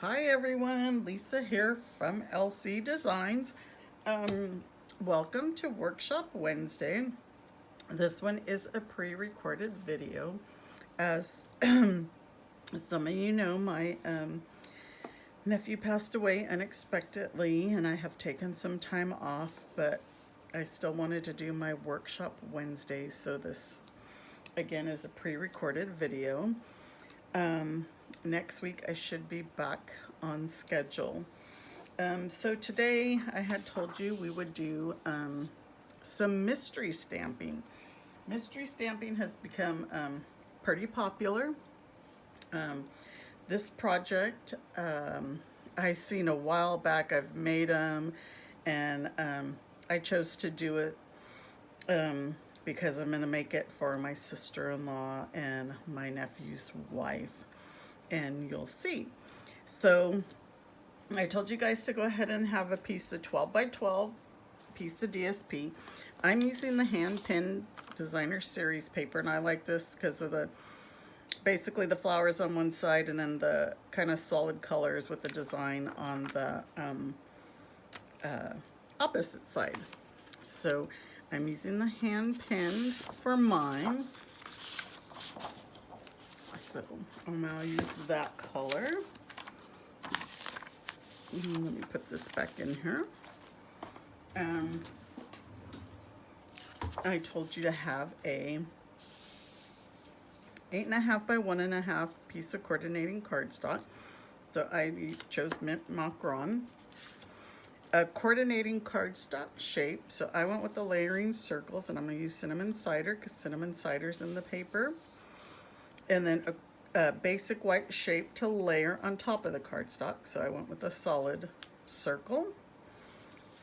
Hi everyone, Lisa here from LC Designs. Welcome to Workshop Wednesday. This one is a pre-recorded video. As some of you know, my nephew passed away unexpectedly and I have taken some time off, but I still wanted to do my Workshop Wednesdays, so this again is a pre-recorded video. Next week I should be back on schedule. So today I had told you we would do some mystery stamping. Mystery stamping has become pretty popular. This project I seen a while back. I've made them, and I chose to do it because I'm going to make it for my sister-in-law and my nephew's wife, and you'll see. So I told you guys to go ahead and have a piece of 12 by 12 piece of DSP. I'm using the hand pinned designer series paper, and I like this because of the basically the flowers on one side and then the kind of solid colors with the design on the opposite side. So I'm using the hand pinned for mine. So I'm going to use that color. Let me put this back in here. I told you to have a 8.5 by 1.5 piece of coordinating cardstock. So I chose Mint Macaron. A coordinating cardstock shape. So I went with the layering circles, and I'm going to use cinnamon cider because cinnamon cider's in the paper. And then a basic white shape to layer on top of the cardstock. So I went with a solid circle.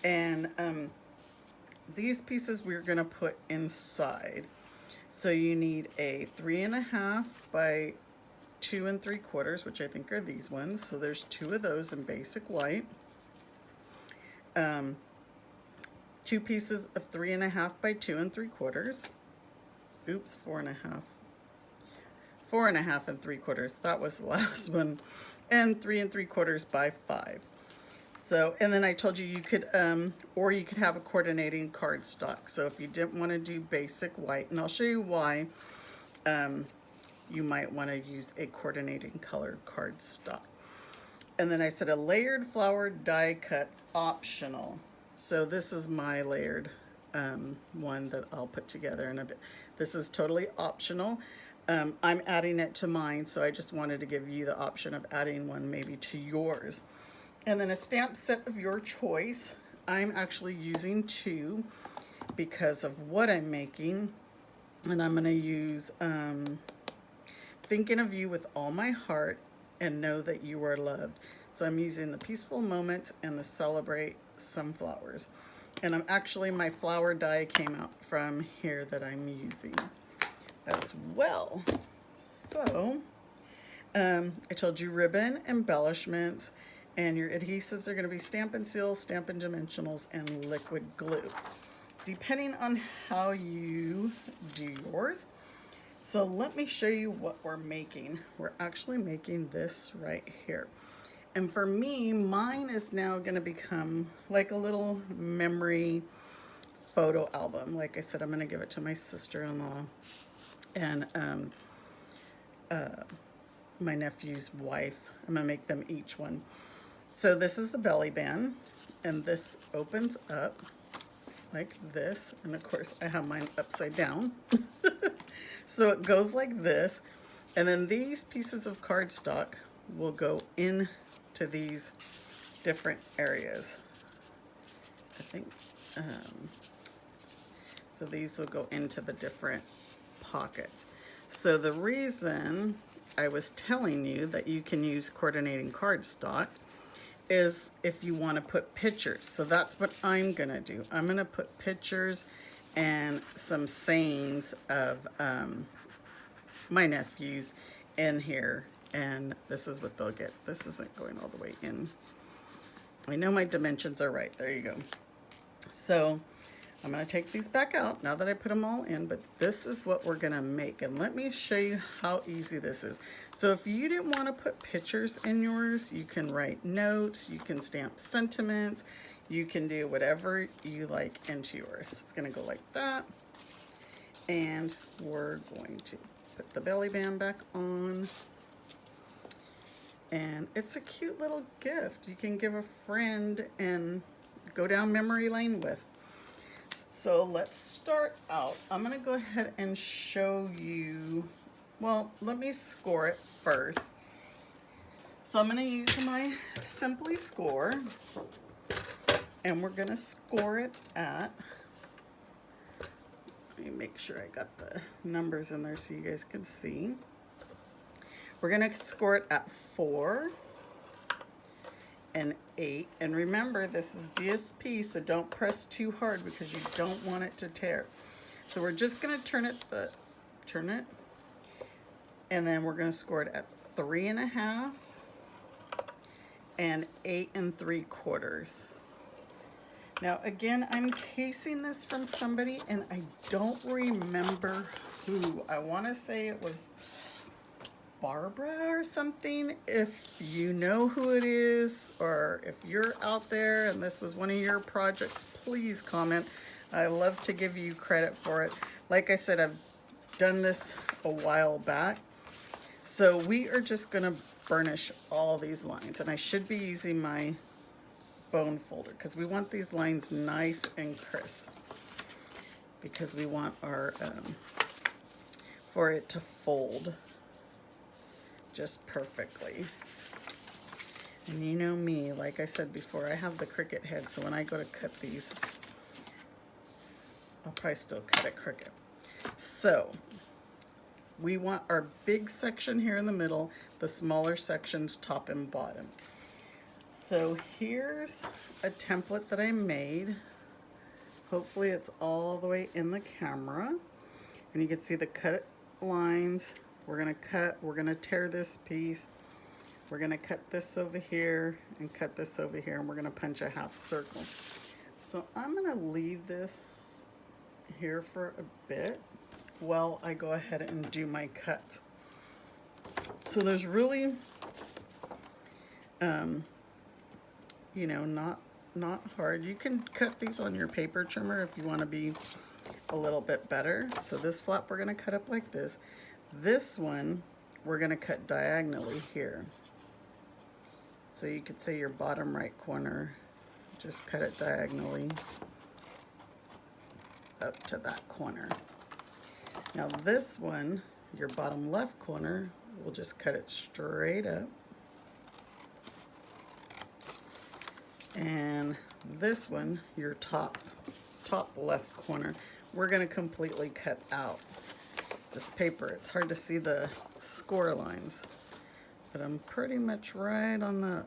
And these pieces we're going to put inside. So you need a 3.5 by 2 3/4, which I think are these ones. So there's 2 of those in basic white. 2 pieces of 3.5 by 2 3/4. Oops, 4.5. 4.5 3/4. That was the last one. And 3 3/4 by 5. So, and then I told you you could, or you could have a coordinating cardstock. So if you didn't want to do basic white, and I'll show you why, you might want to use a coordinating colored cardstock. And then I said a layered flower die cut optional. So this is my layered one that I'll put together in a bit. This is totally optional. I'm adding it to mine, so I just wanted to give you the option of adding one maybe to yours. And then a stamp set of your choice. I'm actually using 2 because of what I'm making. And I'm going to use Thinking of You with All My Heart and Know That You Are Loved. So I'm using the Peaceful Moments and the Celebrate Sunflowers. And I'm actually, my flower die came out from here that I'm using as well. So I told you ribbon, embellishments, and your adhesives are going to be Stampin' Seals, Stampin' Dimensionals, and liquid glue, depending on how you do yours. So let me show you what we're making. We're actually making this right here. And for me, mine is now going to become like a little memory photo album. Like I said, I'm going to give it to my sister-in-law and my nephew's wife. I'm going to make them each one. So this is the belly band, and this opens up like this. And of course, I have mine upside down. So it goes like this. And then these pieces of cardstock will go into these different areas. I think, so these will go into the different pockets. So the reason I was telling you that you can use coordinating cardstock is if you want to put pictures. So that's what I'm going to do. I'm going to put pictures and some sayings of my nephews in here. And this is what they'll get. This isn't going all the way in. I know my dimensions are right. There you go. So I'm going to take these back out now that I put them all in, but this is what we're going to make. And let me show you how easy this is. So if you didn't want to put pictures in yours, you can write notes, you can stamp sentiments, you can do whatever you like into yours. It's going to go like that. And we're going to put the belly band back on. And it's a cute little gift you can give a friend and go down memory lane with. So let's start out. I'm going to go ahead and show you, well, let me score it first. So I'm going to use my Simply Score, and we're going to score it at, let me make sure I got the numbers in there so you guys can see. We're going to score it at 4 and 8. And remember, this is DSP, so don't press too hard because you don't want it to tear. So we're just going to turn it, and then we're going to score it at 3.5 and 8 3/4. Now again, I'm casing this from somebody, and I don't remember who. I want to say it was Barbara or something. If you know who it is, or if you're out there and this was one of your projects, please comment. I love to give you credit for it. Like I said, I've done this a while back. So we are just going to burnish all these lines, and I should be using my bone folder because we want these lines nice and crisp, because we want our for it to fold just perfectly. And you know me, like I said before, I have the Cricut head, so when I go to cut these, I'll probably still cut it crooked. So we want our big section here in the middle, the smaller sections top and bottom. So here's a template that I made. Hopefully it's all the way in the camera, and you can see the cut lines. We're gonna cut, we're gonna tear this piece, we're gonna cut this over here and cut this over here, and we're gonna punch a half circle. So I'm gonna leave this here for a bit while I go ahead and do my cut. So there's really, you know, not hard. You can cut these on your paper trimmer if you want to be a little bit better. So this flap we're gonna cut up like this. This one, we're going to cut diagonally here. So you could say your bottom right corner, just cut it diagonally up to that corner. Now this one, your bottom left corner, we'll just cut it straight up. And this one, your top left corner, we're going to completely cut out. This paper, it's hard to see the score lines, but I'm pretty much right on the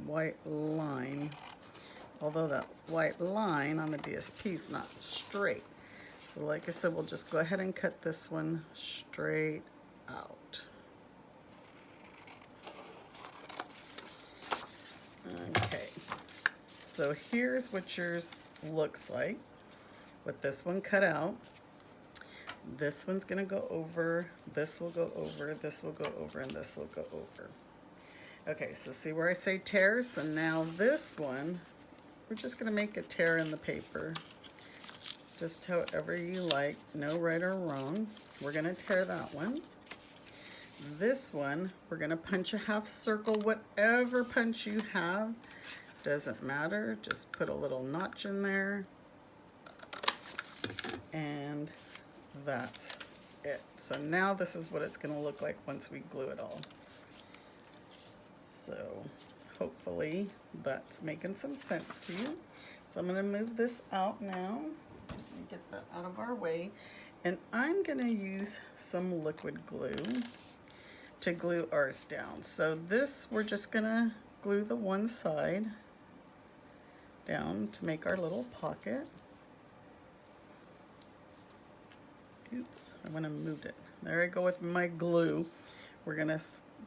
white line, although that white line on the DSP is not straight. So like I said, we'll just go ahead and cut this one straight out. Okay, so here's what yours looks like with this one cut out. This one's gonna go over, this will go over, this will go over, and this will go over. Okay, so see where I say tear? So now this one, we're just gonna make a tear in the paper. Just however you like, no right or wrong. We're gonna tear that one. This one, we're gonna punch a half circle, whatever punch you have, doesn't matter. Just put a little notch in there. And that's it. So now this is what it's going to look like once we glue it all. So hopefully that's making some sense to you. So I'm going to move this out now. Let me get that out of our way. And I'm going to use some liquid glue to glue ours down. So this, we're just going to glue the one side down to make our little pocket. Oops, I went and moved it. There I go with my glue. We're gonna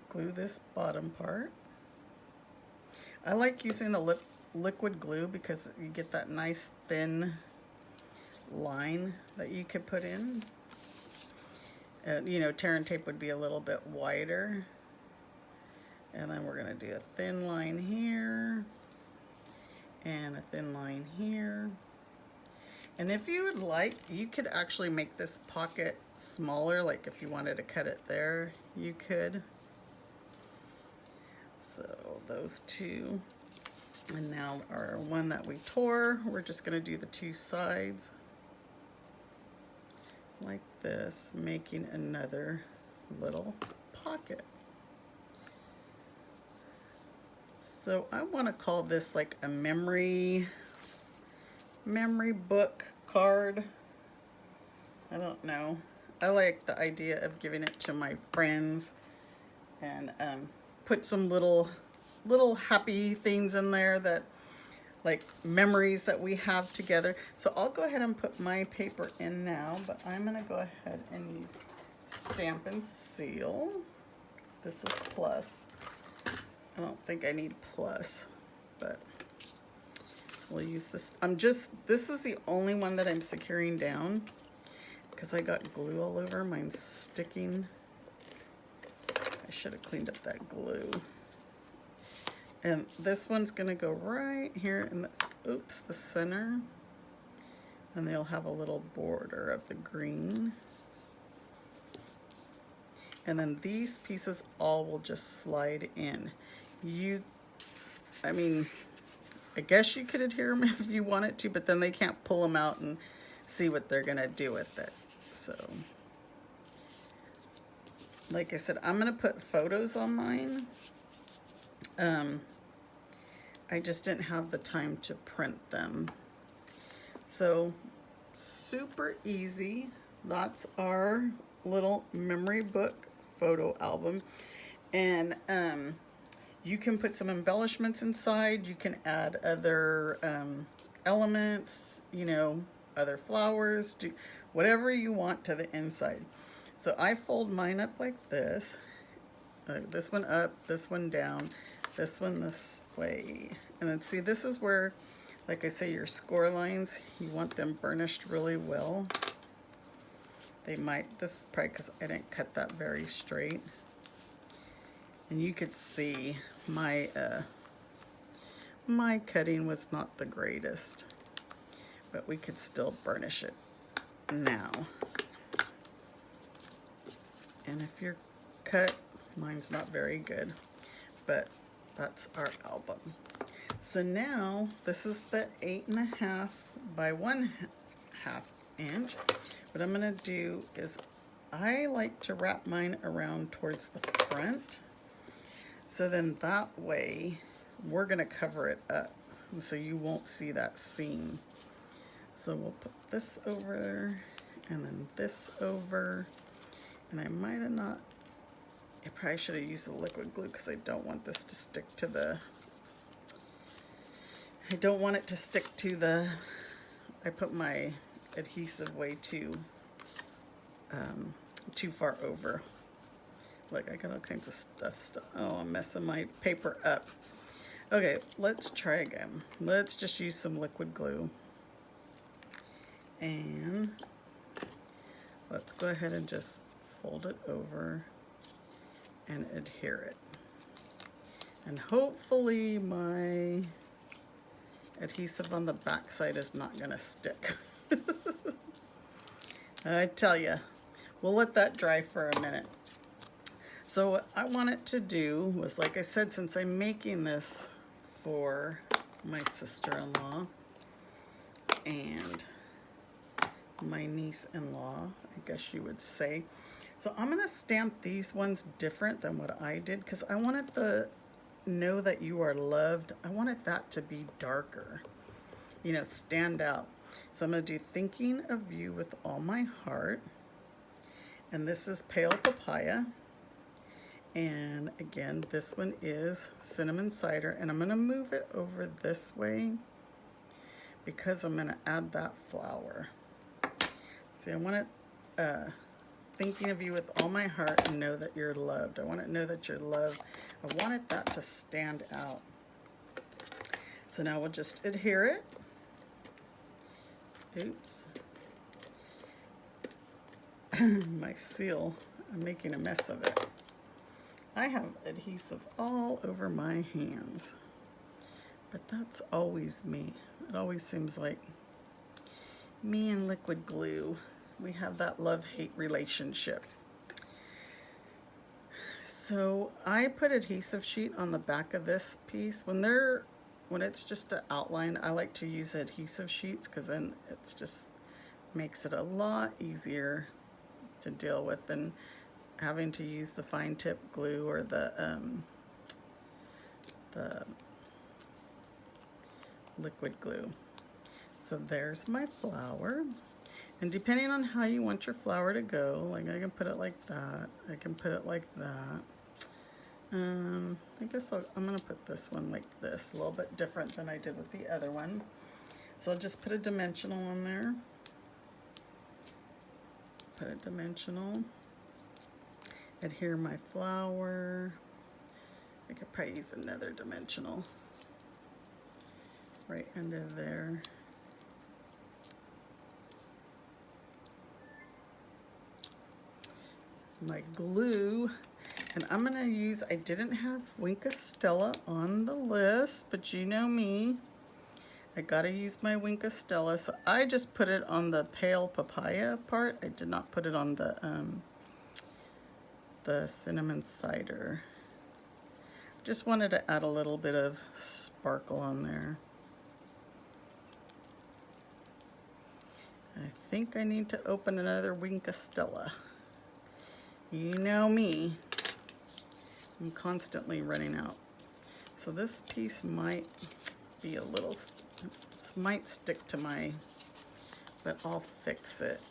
glue this bottom part. I like using the liquid glue because you get that nice thin line that you could put in. You know, tear and tape would be a little bit wider. And then we're going to do a thin line here and a thin line here. And if you would like, you could actually make this pocket smaller, like if you wanted to cut it there, you could. So those two. And now our one that we tore, we're just going to do the two sides like this, making another little pocket. So I want to call this like a memory book card. I don't know. I like the idea of giving it to my friends and put some little happy things in there, that like memories that we have together. So I'll go ahead and put my paper in now, but I'm going to go ahead and use Stampin' Seal. This is plus. I don't think I need plus, but we'll use this. This is the only one that I'm securing down because I got glue all over. Mine's sticking. I should have cleaned up that glue. And this one's gonna go right here in the center. And they'll have a little border of the green. And then these pieces all will just slide in. I mean, I guess you could adhere them if you wanted to, but then they can't pull them out and see what they're gonna do with it. So, like I said, I'm gonna put photos on mine. I just didn't have the time to print them. So, super easy. That's our little memory book photo album. And you can put some embellishments inside. You can add other elements, you know, other flowers, do whatever you want to the inside. So I fold mine up like this. This one up, this one down, this one this way. And then see, this is where, like I say, your score lines, you want them burnished really well. This is probably because I didn't cut that very straight. And you could see my cutting was not the greatest, but we could still burnish it now. And if your cut, mine's not very good, but that's our album. So now this is the 8.5 by 1/2 inch. What I'm gonna do is I like to wrap mine around towards the front. So then that way we're gonna cover it up so you won't see that seam. So we'll put this over and then this over. And I might have not, I probably should have used the liquid glue because I don't want this to stick to the, I don't want it to stick to the, I put my adhesive way too far over. Look, I got all kinds of stuff. Oh, I'm messing my paper up. Okay, let's try again. Let's just use some liquid glue. And let's go ahead and just fold it over and adhere it. And hopefully my adhesive on the back side is not gonna stick. I tell you, we'll let that dry for a minute. So what I wanted to do was, like I said, since I'm making this for my sister-in-law and my niece-in-law, I guess you would say. So I'm gonna stamp these ones different than what I did because I wanted the know that you are loved. I wanted that to be darker, you know, stand out. So I'm gonna do thinking of you with all my heart. And this is Pale Papaya. And again, this one is Cinnamon Cider. And I'm gonna move it over this way because I'm gonna add that flower. See, I want it thinking of you with all my heart and know that you're loved. I want to know that you're loved. I wanted that to stand out. So now we'll just adhere it. Oops. my seal. I'm making a mess of it. I have adhesive all over my hands, but that's always me. It always seems like me and liquid glue. We have that love-hate relationship. So I put adhesive sheet on the back of this piece. When it's just an outline, I like to use adhesive sheets because then it's just makes it a lot easier to deal with than having to use the fine tip glue or the liquid glue. So there's my flower. And depending on how you want your flower to go, like I can put it like that, I can put it like that. I guess I'm gonna put this one like this, a little bit different than I did with the other one. So I'll just put a dimensional on there. Put a dimensional. Adhere my flower. I could probably use another dimensional right under there. My glue, and I'm gonna use, I didn't have Wink Stella on the list, but you know me, I gotta use my Wink Stella, so I just put it on the pale papaya part. I did not put it on the cinnamon cider. Just wanted to add a little bit of sparkle on there. I think I need to open another Wink Stella. You know me, I'm constantly running out. So this piece might be a little, this might stick to my, but I'll fix it.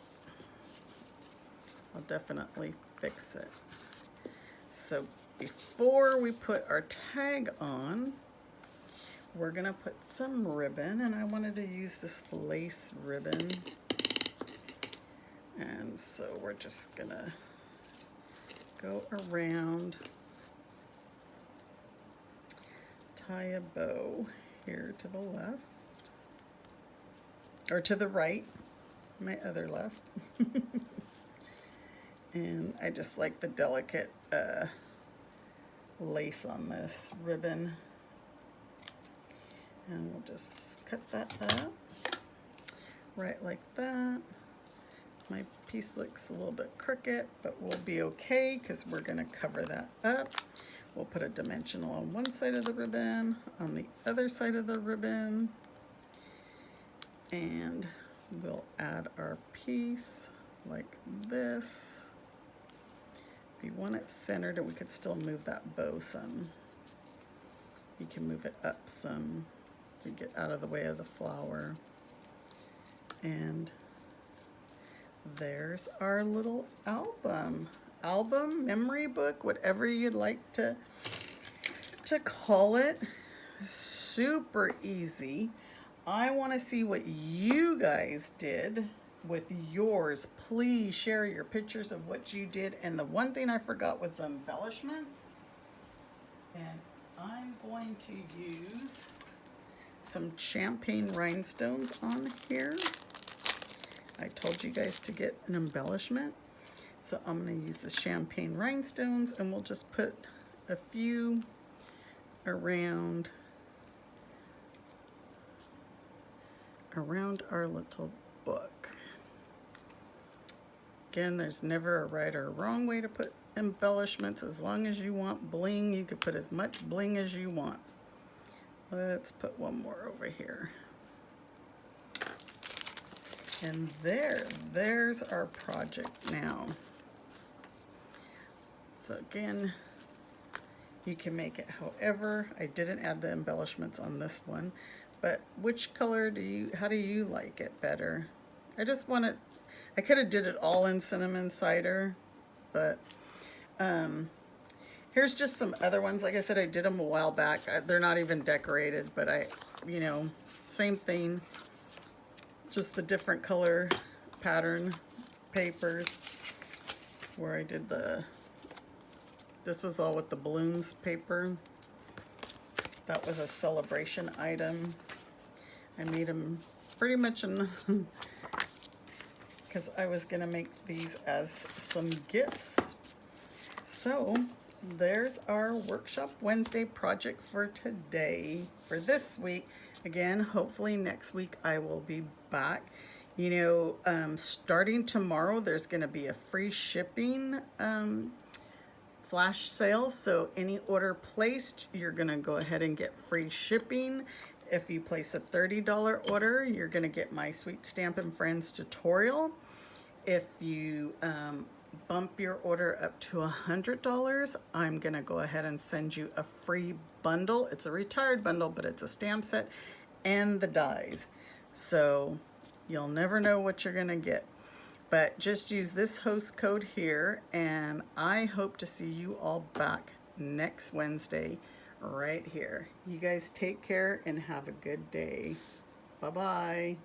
I'll definitely fix it. So before we put our tag on, we're gonna put some ribbon, and I wanted to use this lace ribbon. And so we're just gonna go around, tie a bow here to the left, or to the right, my other left. And I just like the delicate lace on this ribbon. And we'll just cut that up, right like that. My piece looks a little bit crooked, but we'll be okay because we're going to cover that up. We'll put a dimensional on one side of the ribbon, on the other side of the ribbon, and we'll add our piece like this. If you want it centered, we could still move that bow some. You can move it up some to get out of the way of the flower. And there's our little album, memory book, whatever you'd like to call it. Super easy. I want to see what you guys did with yours. Please share your pictures of what you did. And the one thing I forgot was the embellishments. And I'm going to use some champagne rhinestones on here. I told you guys to get an embellishment, so I'm going to use the champagne rhinestones, and we'll just put a few around our little book. Again, there's never a right or a wrong way to put embellishments. As long as you want bling, you could put as much bling as you want. Let's put one more over here. And there's our project now. So again, you can make it however. I didn't add the embellishments on this one, but which color how do you like it better? I just want it, I could have did it all in cinnamon cider, but here's just some other ones. Like I said, I did them a while back. They're not even decorated, but you know, same thing. Just the different color pattern papers where I did this was all with the balloons paper. That was a celebration item. I made them pretty much in because I was going to make these as some gifts. So there's our Workshop Wednesday project for today, for this week. Again, hopefully next week I will be back. You know, starting tomorrow, there's going to be a free shipping flash sale. So any order placed, you're going to go ahead and get free shipping. If you place a $30 order, you're going to get my Sweet Stampin' Friends tutorial. If you bump your order up to $100, I'm going to go ahead and send you a free bundle. It's a retired bundle, but it's a stamp set and the dies. So you'll never know what you're going to get. But just use this host code here, and I hope to see you all back next Wednesday right here. You guys take care and have a good day. Bye-bye.